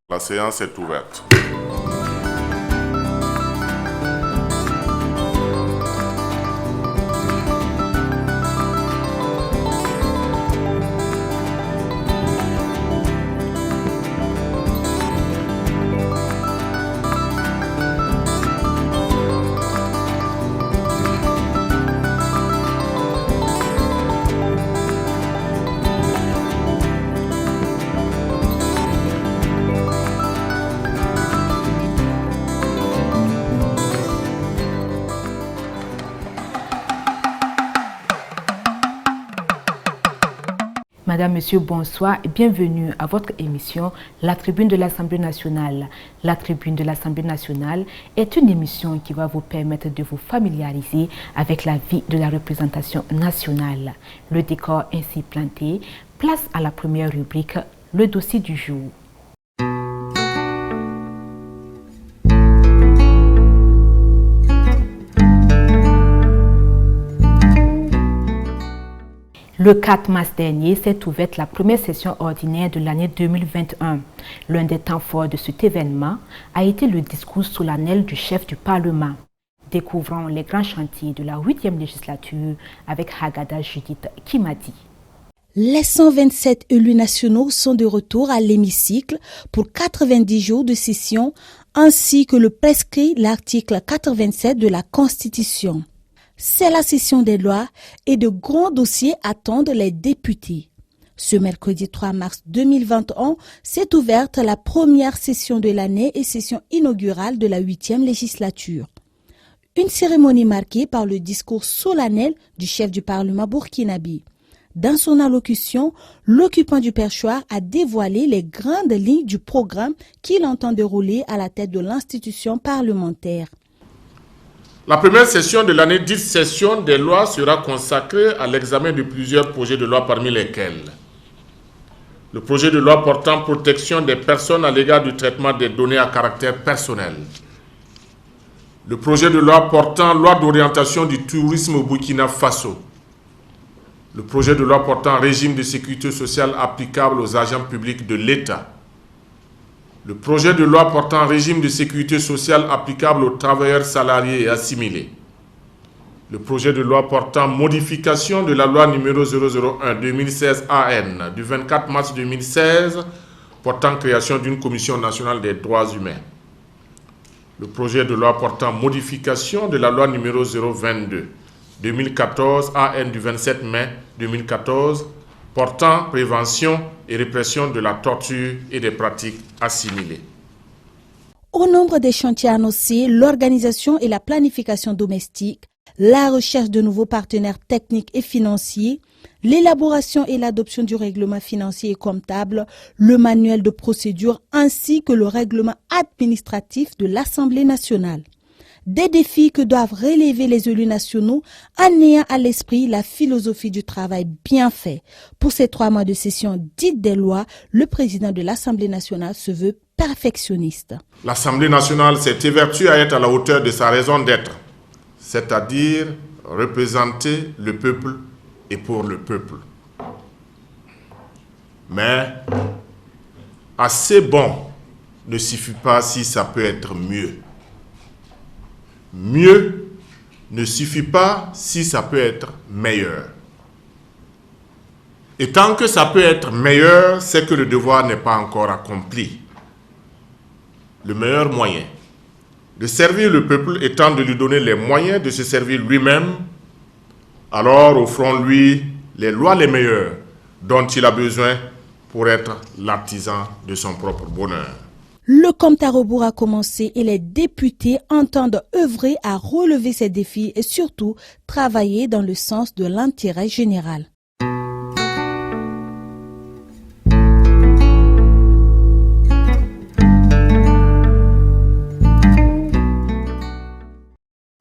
La séance est ouverte. Madame, Monsieur, bonsoir et bienvenue à votre émission La Tribune de l'Assemblée nationale. La Tribune de l'Assemblée nationale est une émission qui va vous permettre de vous familiariser avec la vie de la représentation nationale. Le décor ainsi planté, place à la première rubrique, le dossier du jour. Le 4 mars dernier s'est ouverte la première session ordinaire de l'année 2021. L'un des temps forts de cet événement a été le discours solennel du chef du Parlement. Découvrons les grands chantiers de la 8e législature avec Hagada Judith Kimadi. Les 127 élus nationaux sont de retour à l'hémicycle pour 90 jours de session ainsi que le prescrit l'article 87 de la Constitution. C'est la session des lois et de grands dossiers attendent les députés. Ce mercredi 3 mars 2021 s'est ouverte la première session de l'année et session inaugurale de la 8e législature. Une cérémonie marquée par le discours solennel du chef du Parlement burkinabé. Dans son allocution, l'occupant du perchoir a dévoilé les grandes lignes du programme qu'il entend dérouler à la tête de l'institution parlementaire. La première session de l'année dite session des lois sera consacrée à l'examen de plusieurs projets de loi parmi lesquels le projet de loi portant protection des personnes à l'égard du traitement des données à caractère personnel, le projet de loi portant loi d'orientation du tourisme au Burkina Faso, le projet de loi portant régime de sécurité sociale applicable aux agents publics de l'État, le projet de loi portant régime de sécurité sociale applicable aux travailleurs salariés et assimilés, le projet de loi portant modification de la loi numéro 001-2016 AN du 24 mars 2016 portant création d'une commission nationale des droits humains, le projet de loi portant modification de la loi numéro 022-2014 AN du 27 mai 2014 portant prévention et répression de la torture et des pratiques assimilées. Au nombre des chantiers annoncés, l'organisation et la planification domestique, la recherche de nouveaux partenaires techniques et financiers, l'élaboration et l'adoption du règlement financier et comptable, le manuel de procédure ainsi que le règlement administratif de l'Assemblée nationale. Des défis que doivent relever les élus nationaux en ayant à l'esprit la philosophie du travail bien fait. Pour ces 3 mois de session dite des lois, le président de l'Assemblée nationale se veut perfectionniste. L'Assemblée nationale s'est évertue à être à la hauteur de sa raison d'être, c'est-à-dire représenter le peuple et pour le peuple. Mais assez bon ne suffit pas si ça peut être mieux. Mieux ne suffit pas si ça peut être meilleur. Et tant que ça peut être meilleur, c'est que le devoir n'est pas encore accompli. Le meilleur moyen de servir le peuple étant de lui donner les moyens de se servir lui-même, alors offrons-lui les lois les meilleures dont il a besoin pour être l'artisan de son propre bonheur. Le compte à rebours a commencé et les députés entendent œuvrer à relever ces défis et surtout travailler dans le sens de l'intérêt général.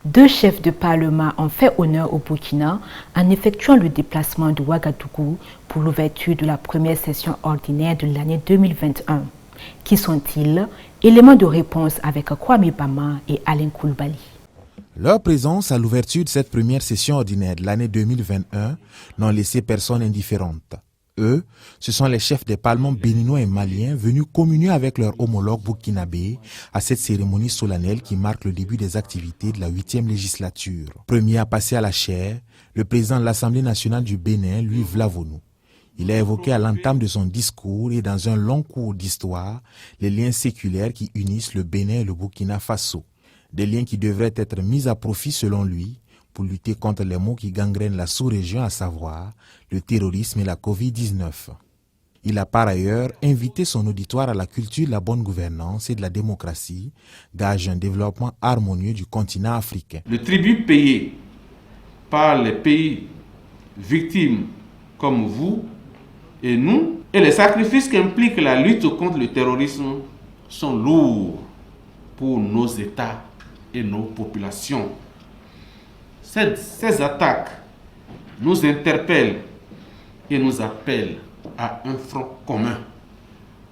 Deux chefs de parlement ont fait honneur au Burkina en effectuant le déplacement de Ouagadougou pour l'ouverture de la première session ordinaire de l'année 2021. Qui sont-ils? Éléments de réponse avec Kwame Bama et Alain Koulibaly. Leur présence à l'ouverture de cette première session ordinaire de l'année 2021 n'ont laissé personne indifférente. Eux, ce sont les chefs des parlements béninois et maliens venus communier avec leurs homologues burkinabés à cette cérémonie solennelle qui marque le début des activités de la 8e législature. Premier à passer à la chaire, le président de l'Assemblée nationale du Bénin, Louis Vlavonou. Il a évoqué à l'entame de son discours et dans un long cours d'histoire les liens séculaires qui unissent le Bénin et le Burkina Faso. Des liens qui devraient être mis à profit selon lui pour lutter contre les maux qui gangrènent la sous-région, à savoir le terrorisme et la Covid-19. Il a par ailleurs invité son auditoire à la culture de la bonne gouvernance et de la démocratie, gage un développement harmonieux du continent africain. Le tribut payé par les pays victimes comme vous et nous, et les sacrifices qu'implique la lutte contre le terrorisme sont lourds pour nos États et nos populations. Ces attaques nous interpellent et nous appellent à un front commun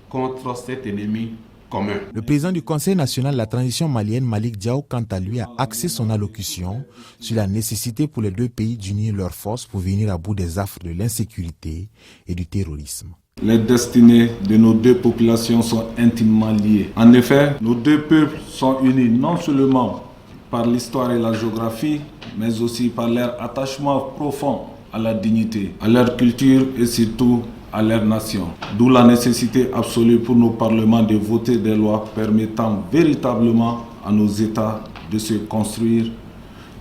contre cet ennemi commun. Le président du Conseil national de la transition malienne, Malick Diaw, quant à lui, a axé son allocution sur la nécessité pour les deux pays d'unir leurs forces pour venir à bout des affres de l'insécurité et du terrorisme. Les destinées de nos deux populations sont intimement liées. En effet, nos deux peuples sont unis non seulement par l'histoire et la géographie, mais aussi par leur attachement profond à la dignité, à leur culture et surtout à leur nation. D'où la nécessité absolue pour nos parlements de voter des lois permettant véritablement à nos États de se construire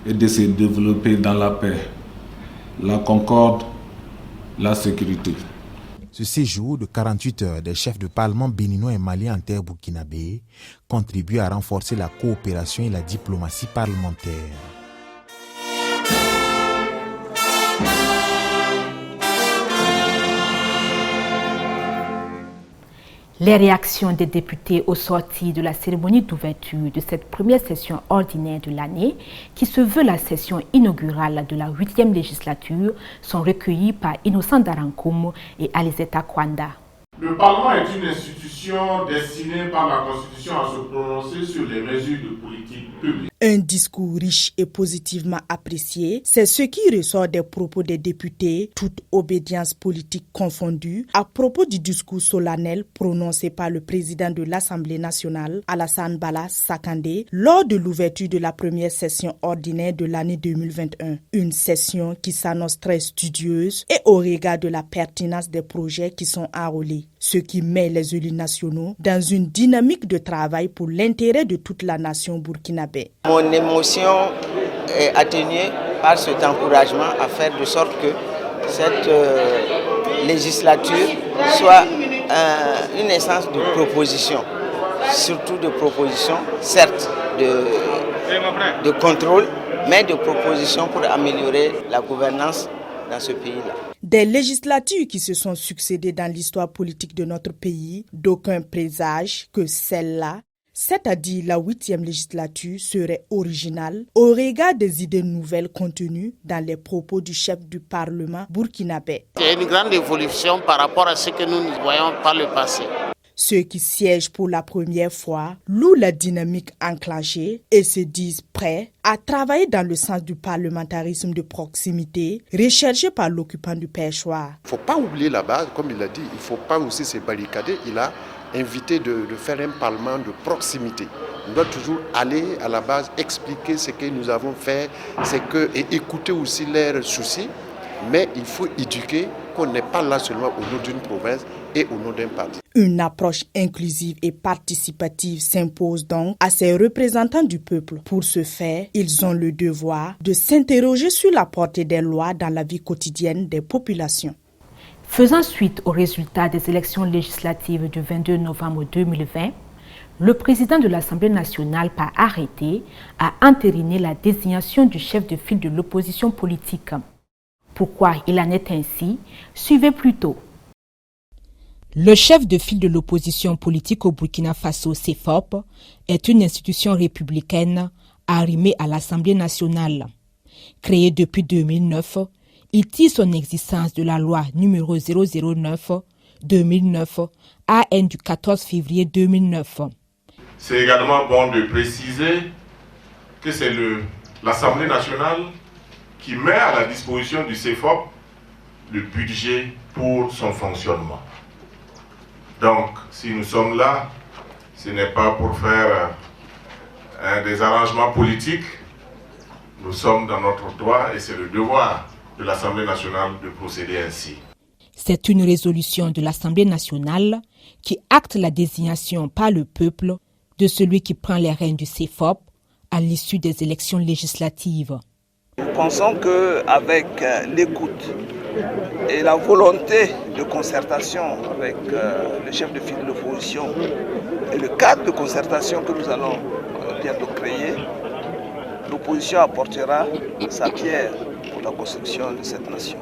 et de se développer dans la paix, la concorde, la sécurité. Ce séjour de 48 heures des chefs de parlement béninois et maliens en terre burkinabé contribue à renforcer la coopération et la diplomatie parlementaire. Les réactions des députés au sortir de la cérémonie d'ouverture de cette première session ordinaire de l'année, qui se veut la session inaugurale de la 8e législature, sont recueillies par Innocent Darankoum et Alizeta Kwanda. Le Parlement est une institution destinée par la Constitution à se prononcer sur les mesures de politique publique. Un discours riche et positivement apprécié, c'est ce qui ressort des propos des députés, toute obédience politique confondue, à propos du discours solennel prononcé par le président de l'Assemblée nationale, Alassane Bala Sakandé, lors de l'ouverture de la première session ordinaire de l'année 2021. Une session qui s'annonce très studieuse et au regard de la pertinence des projets qui sont enrôlés, ce qui met les élus nationaux dans une dynamique de travail pour l'intérêt de toute la nation burkinabé. Mon émotion est atténuée par cet encouragement à faire de sorte que cette législature soit une essence de propositions, surtout de propositions, certes de contrôle, mais de propositions pour améliorer la gouvernance dans ce pays-là. Des législatures qui se sont succédées dans l'histoire politique de notre pays, d'aucuns présagent que celle-là, c'est-à-dire la 8e législature, serait originale au regard des idées nouvelles contenues dans les propos du chef du Parlement burkinabé. C'est une grande évolution par rapport à ce que nous voyons par le passé. Ceux qui siègent pour la première fois louent la dynamique enclenchée et se disent prêts à travailler dans le sens du parlementarisme de proximité recherché par l'occupant du perchoir. Il ne faut pas oublier la base, comme il a dit, il ne faut pas aussi se barricader. Il a invité de faire un parlement de proximité. On doit toujours aller à la base, expliquer ce que nous avons fait, et écouter aussi leurs soucis, mais il faut éduquer qu'on n'est pas là seulement au nom d'une province et au nom d'un parti. Une approche inclusive et participative s'impose donc à ces représentants du peuple. Pour ce faire, ils ont le devoir de s'interroger sur la portée des lois dans la vie quotidienne des populations. Faisant suite aux résultats des élections législatives du 22 novembre 2020, le président de l'Assemblée nationale, par arrêté, a entériné la désignation du chef de file de l'opposition politique. Pourquoi il en est ainsi? Suivez plutôt. Le chef de file de l'opposition politique au Burkina Faso, CEFOP, est une institution républicaine arrimée à l'Assemblée nationale. Créé depuis 2009, il tire son existence de la loi numéro 009-2009 AN du 14 février 2009. C'est également bon de préciser que c'est l'Assemblée nationale qui met à la disposition du CEFOP le budget pour son fonctionnement. Donc, si nous sommes là, ce n'est pas pour faire des arrangements politiques. Nous sommes dans notre droit et c'est le devoir de l'Assemblée nationale de procéder ainsi. C'est une résolution de l'Assemblée nationale qui acte la désignation par le peuple de celui qui prend les rênes du CEFOP à l'issue des élections législatives. Nous pensons qu'avec l'écoute et la volonté de concertation avec le chef de file de l'opposition et le cadre de concertation que nous allons bientôt créer, l'opposition apportera sa pierre pour la construction de cette nation.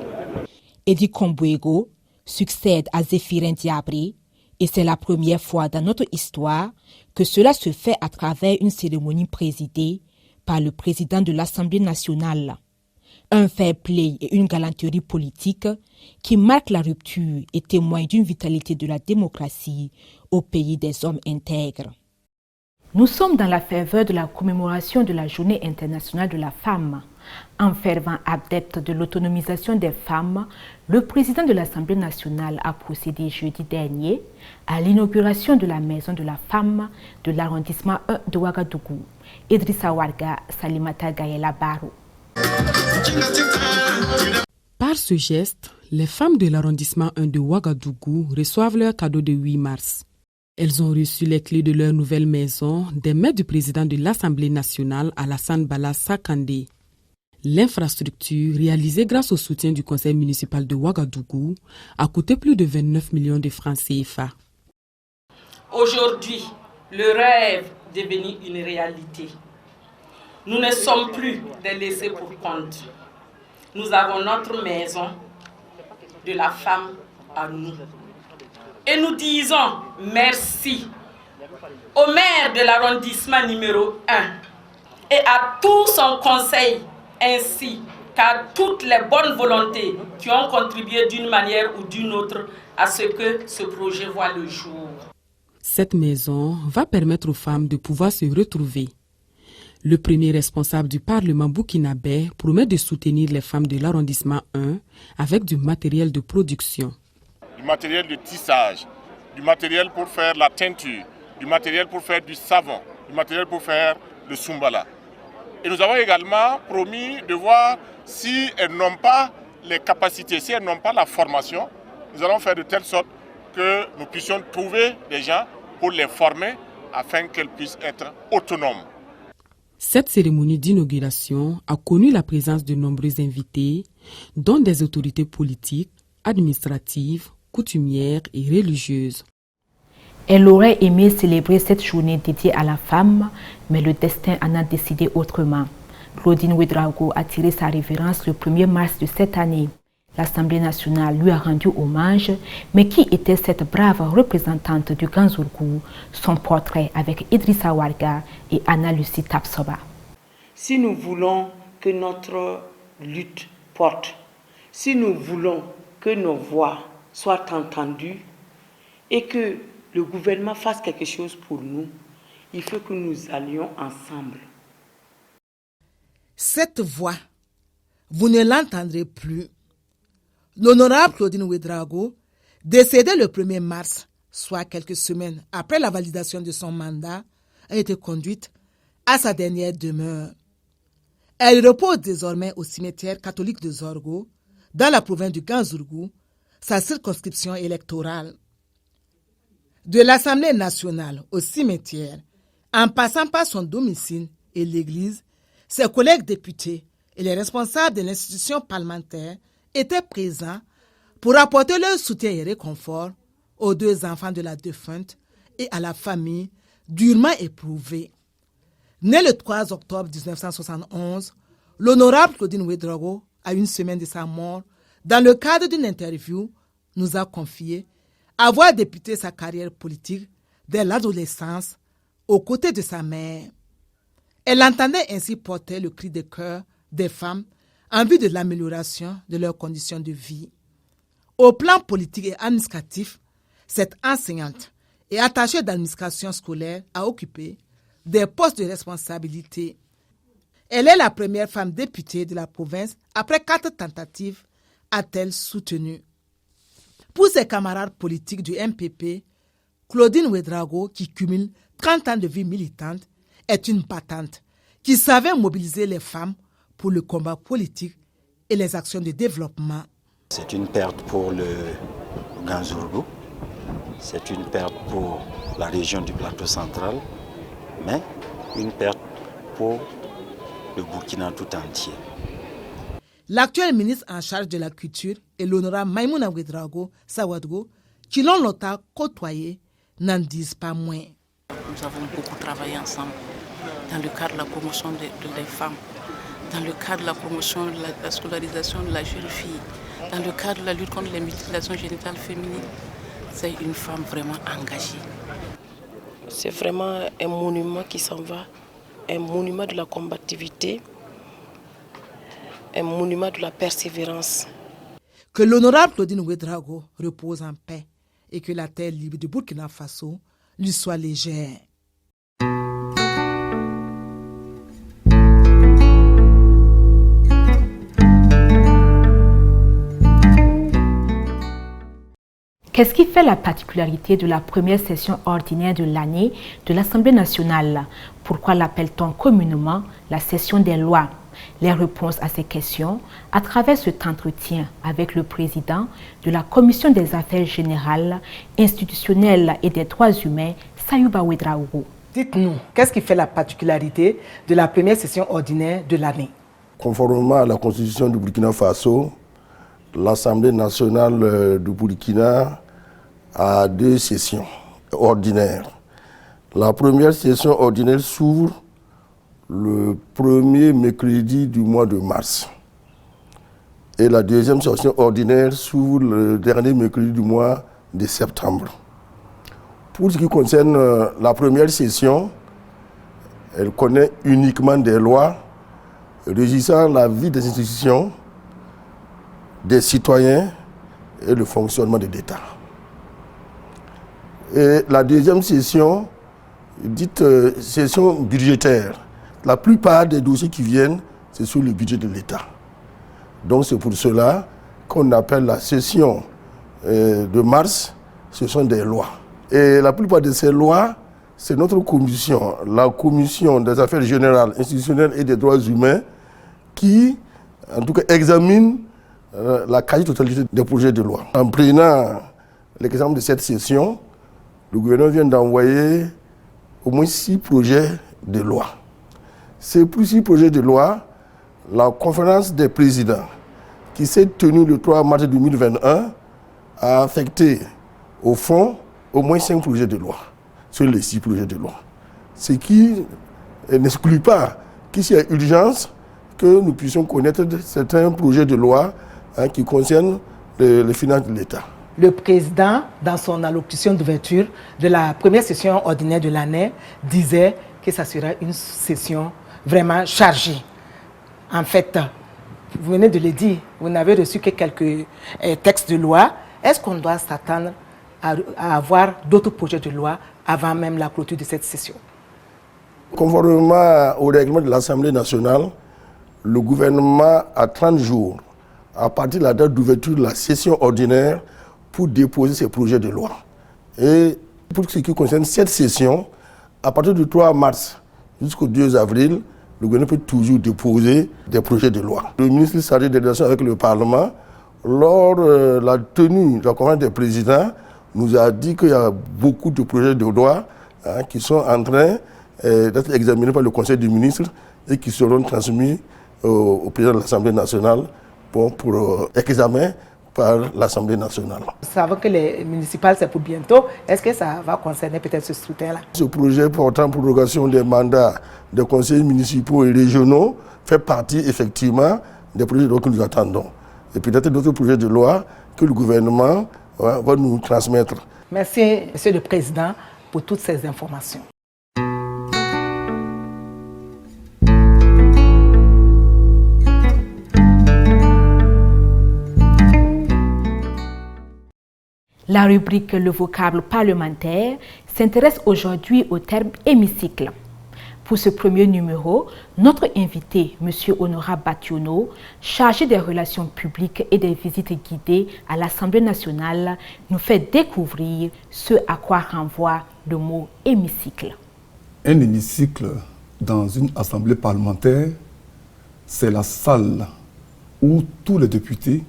Edi Kombouego succède à Zéphirin Diabré et c'est la première fois dans notre histoire que cela se fait à travers une cérémonie présidée par le président de l'Assemblée nationale. Un fair play et une galanterie politique qui marquent la rupture et témoignent d'une vitalité de la démocratie au pays des hommes intègres. Nous sommes dans la ferveur de la commémoration de la Journée internationale de la femme. En fervent adepte de l'autonomisation des femmes, le président de l'Assemblée nationale a procédé jeudi dernier à l'inauguration de la Maison de la femme de l'arrondissement 1 de Ouagadougou. Idrissa Warga, Salimata Gayela Barou. Par ce geste, les femmes de l'arrondissement 1 de Ouagadougou reçoivent leur cadeau de 8 mars. Elles ont reçu les clés de leur nouvelle maison des mains du président de l'Assemblée nationale, Alassane Bala Sakandé. L'infrastructure, réalisée grâce au soutien du conseil municipal de Ouagadougou, a coûté plus de 29 millions de francs CFA. Aujourd'hui, le rêve est devenu une réalité. Nous ne sommes plus des laissés pour compte. Nous avons notre maison de la femme à nous. Et nous disons merci au maire de l'arrondissement numéro 1 et à tout son conseil, ainsi qu'à toutes les bonnes volontés qui ont contribué d'une manière ou d'une autre à ce que ce projet voit le jour. Cette maison va permettre aux femmes de pouvoir se retrouver. Le premier responsable du Parlement burkinabé promet de soutenir les femmes de l'arrondissement 1 avec du matériel de production. Du matériel de tissage, du matériel pour faire la teinture, du matériel pour faire du savon, du matériel pour faire le soumbala. Et nous avons également promis de voir si elles n'ont pas les capacités, si elles n'ont pas la formation, nous allons faire de telle sorte que nous puissions trouver des gens pour les former afin qu'elles puissent être autonomes. Cette cérémonie d'inauguration a connu la présence de nombreux invités, dont des autorités politiques, administratives, coutumières et religieuses. Elle aurait aimé célébrer cette journée dédiée à la femme, mais le destin en a décidé autrement. Claudine Ouedraogo a tiré sa révérence le 1er mars de cette année. L'Assemblée nationale lui a rendu hommage, mais qui était cette brave représentante du Ganzourgou? Son portrait avec Idrissa Warga et Anna Lucie Tapsoba. Si nous voulons que notre lutte porte, si nous voulons que nos voix soient entendues et que le gouvernement fasse quelque chose pour nous, il faut que nous allions ensemble. Cette voix, vous ne l'entendrez plus. L'honorable Claudine Ouedraogo, décédée le 1er mars, soit quelques semaines après la validation de son mandat, a été conduite à sa dernière demeure. Elle repose désormais au cimetière catholique de Zorgo, dans la province du Ganzourgou, sa circonscription électorale. De l'Assemblée nationale au cimetière, en passant par son domicile et l'église, ses collègues députés et les responsables de l'institution parlementaire étaient présents pour apporter leur soutien et réconfort aux 2 enfants de la défunte et à la famille durement éprouvée. Né le 3 octobre 1971, l'honorable Claudine Ouedraogo, à une semaine de sa mort, dans le cadre d'une interview, nous a confié avoir débuté sa carrière politique dès l'adolescence aux côtés de sa mère. Elle entendait ainsi porter le cri de cœur des femmes en vue de l'amélioration de leurs conditions de vie. Au plan politique et administratif, cette enseignante et attachée d'administration scolaire a occupé des postes de responsabilité. Elle est la première femme députée de la province après 4 tentatives, a-t-elle soutenu. Pour ses camarades politiques du MPP, Claudine Ouédraogo, qui cumule 30 ans de vie militante, est une battante qui savait mobiliser les femmes pour le combat politique et les actions de développement. C'est une perte pour le Ganzourgou, c'est une perte pour la région du plateau central, mais une perte pour le Burkina tout entier. L'actuel ministre en charge de la culture et l'honorable Maïmouna Ouédraogo Sawadgo, qui l'ont longtemps côtoyé, n'en disent pas moins. Nous avons beaucoup travaillé ensemble dans le cadre de la promotion des femmes, dans le cadre de la promotion de la scolarisation de la jeune fille, dans le cadre de la lutte contre les mutilations génitales féminines. C'est une femme vraiment engagée. C'est vraiment un monument qui s'en va, un monument de la combativité, un monument de la persévérance. Que l'honorable Claudine Ouédraogo repose en paix et que la terre libre de Burkina Faso lui soit légère. Qu'est-ce qui fait la particularité de la première session ordinaire de l'année de l'Assemblée nationale? Pourquoi l'appelle-t-on communément la session des lois? Les réponses à ces questions à travers cet entretien avec le président de la Commission des affaires générales, institutionnelles et des droits humains, Sayouba Ouédraogo. Dites-nous, qu'est-ce qui fait la particularité de la première session ordinaire de l'année? Conformément à la Constitution du Burkina Faso, l'Assemblée nationale du Burkina a 2 sessions ordinaires. La première session ordinaire s'ouvre le premier mercredi du mois de mars. Et la deuxième session ordinaire s'ouvre le dernier mercredi du mois de septembre. Pour ce qui concerne la première session, elle connaît uniquement des lois régissant la vie des institutions, des citoyens et le fonctionnement de l'État. Et la deuxième session, dite session budgétaire, la plupart des dossiers qui viennent, c'est sur le budget de l'État. Donc c'est pour cela qu'on appelle la session de mars, ce sont des lois. Et la plupart de ces lois, c'est notre commission, la commission des affaires générales, institutionnelles et des droits humains, qui, en tout cas, examine la quasi-totalité des projets de loi. En prenant l'exemple de cette session, le gouvernement vient d'envoyer au moins 6 projets de loi. Ces 6 projets de loi, la conférence des présidents, qui s'est tenue le 3 mars 2021, a affecté au fond au moins 5 projets de loi sur les 6 projets de loi. Ce qui n'exclut pas qu'il y ait urgence que nous puissions connaître certains projets de loi qui concernent les finances de l'État. Le président, dans son allocution d'ouverture de la première session ordinaire de l'année, disait que ça sera une session vraiment chargée. En fait, vous venez de le dire, vous n'avez reçu que quelques textes de loi. Est-ce qu'on doit s'attendre à avoir d'autres projets de loi avant même la clôture de cette session? Conformément au règlement de l'Assemblée nationale, le gouvernement a 30 jours à partir de la date d'ouverture de la session ordinaire pour déposer ces projets de loi. Et pour ce qui concerne cette session, à partir du 3 mars jusqu'au 2 avril, le gouvernement peut toujours déposer des projets de loi. Le ministre chargé des relations avec le Parlement, lors de la tenue de la conférence des présidents, nous a dit qu'il y a beaucoup de projets de loi qui sont en train d'être examinés par le Conseil des ministres et qui seront transmis au président de l'Assemblée nationale pour examen par l'Assemblée nationale. Nous savons que les municipales, c'est pour bientôt. Est-ce que ça va concerner peut-être ce scrutin-là? Ce projet portant prorogation des mandats des conseillers municipaux et régionaux fait partie effectivement des projets de loi que nous attendons. Et peut-être d'autres projets de loi que le gouvernement va nous transmettre. Merci, Monsieur le Président, pour toutes ces informations. La rubrique Le vocable parlementaire s'intéresse aujourd'hui au terme hémicycle. Pour ce premier numéro, notre invité, M. Honorable Bationo, chargé des relations publiques et des visites guidées à l'Assemblée nationale, nous fait découvrir ce à quoi renvoie le mot hémicycle. Un hémicycle dans une assemblée parlementaire, c'est la salle où tous les députés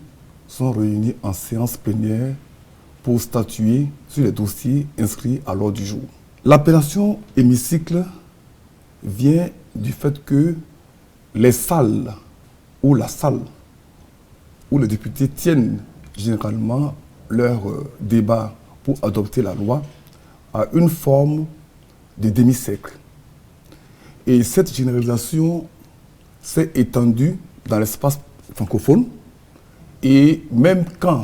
sont réunis en séance plénière pour statuer sur les dossiers inscrits à l'ordre du jour. L'appellation hémicycle vient du fait que les salles ou la salle où les députés tiennent généralement leur débat pour adopter la loi a une forme de demi-cercle. Et cette généralisation s'est étendue dans l'espace francophone et même quand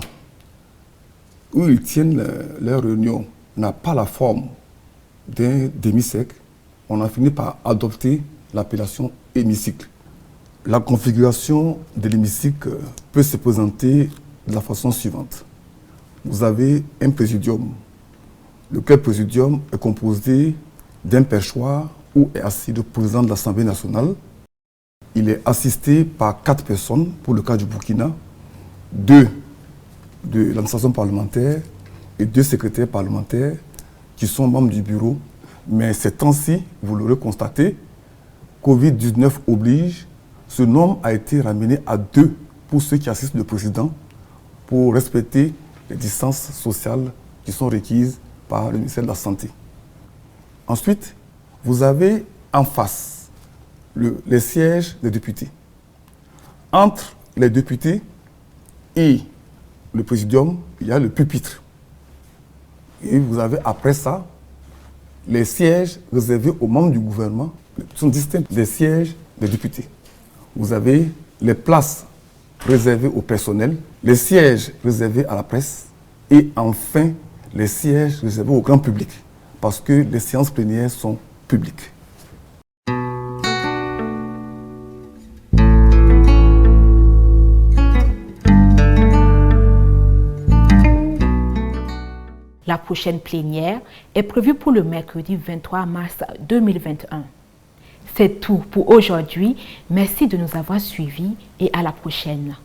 où ils tiennent leur réunion n'a pas la forme d'un demi-cercle, on a fini par adopter l'appellation hémicycle. La configuration de l'hémicycle peut se présenter de la façon suivante. Vous avez un présidium. Lequel présidium est composé d'un perchoir où est assis le président de l'Assemblée nationale. Il est assisté par 4 personnes, pour le cas du Burkina, 2 de l'administration parlementaire et 2 secrétaires parlementaires qui sont membres du bureau. Mais ces temps-ci, vous l'aurez constaté, Covid-19 oblige, ce nombre a été ramené à 2 pour ceux qui assistent le président pour respecter les distances sociales qui sont requises par le ministère de la Santé. Ensuite, vous avez en face les sièges des députés. Entre les députés et le présidium, il y a le pupitre. Et vous avez après ça les sièges réservés aux membres du gouvernement sont distincts des sièges des députés. Vous avez les places réservées au personnel, les sièges réservés à la presse et enfin les sièges réservés au grand public parce que les séances plénières sont publiques. La prochaine plénière est prévue pour le mercredi 23 mars 2021. C'est tout pour aujourd'hui. Merci de nous avoir suivis et à la prochaine.